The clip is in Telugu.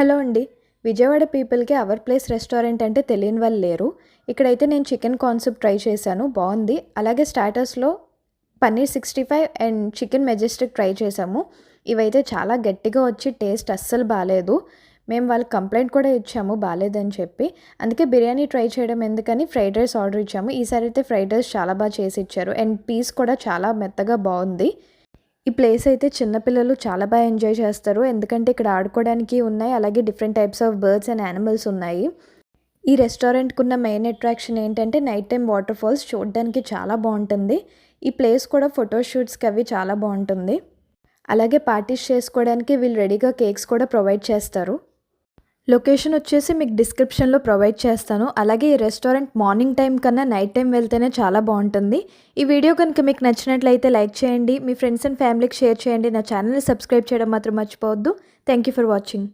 హలో అండి. విజయవాడ పీపుల్‌కి అవర్ ప్లేస్ రెస్టారెంట్ అంటే తెలియని వాళ్ళు లేరు. ఇక్కడైతే నేను చికెన్ కాన్సెప్ట్ ట్రై చేశాను. బావుంది. అలాగే స్టార్టర్స్‌లో paneer 65 and chicken majestic try చేశాము. ఇవైతే చాలా గట్టిగా వచ్చి టేస్ట్ అస్సలు బాలేదు. మేము వాళ్ళకి కంప్లెయింట్ కూడా ఇచ్చాము బాలేదని చెప్పి. అందుకే బిర్యానీ ట్రై చేయడం ఎందుకని ఫ్రైడ్ రైస్ ఆర్డర్ ఇచ్చాము. ఈసారి అయితే ఫ్రైడ్ రైస్ చాలా చేసి ఇచ్చారు. అండ్ పీస్ కూడా చాలా మెత్తగా బావుంది. ఈ ప్లేస్ అయితే చిన్న పిల్లలు చాలా ఎంజాయ్ చేస్తారు. ఎందుకంటే ఇక్కడ ఆడుకోవడానికి ఉన్నాయి. అలాగే different types of birds and animals ఉన్నాయి. ఈ రెస్టారెంట్‌కున్న మెయిన్ అట్రాక్షన్ ఏంటంటే నైట్ టైమ్ వాటర్ ఫాల్స్ చూడడానికి చాలా బావుంటుంది. ఈ ప్లేస్ కూడా ఫోటో షూట్స్‌కి అవి చాలా బావుంటుంది. అలాగే పార్టీస్ చేసుకోవడానికి వీళ్ళు రెడీగా కేక్స్ కూడా ప్రొవైడ్ చేస్తారు. లొకేషన్ వచ్చేసి మీకు డిస్క్రిప్షన్‌లో ప్రొవైడ్ చేస్తాను. అలాగే ఈ రెస్టారెంట్ మార్నింగ్ టైం కన్నా నైట్ టైం వెళ్తేనే చాలా బావుంటుంది. ఈ వీడియో కనుక మీకు నచ్చినట్లయితే లైక్ చేయండి. మీ ఫ్రెండ్స్ అండ్ ఫ్యామిలీకి షేర్ చేయండి. నా ఛానల్‌ని సబ్స్క్రైబ్ చేయడం మాత్రం మర్చిపోవద్దు. Thank you for watching.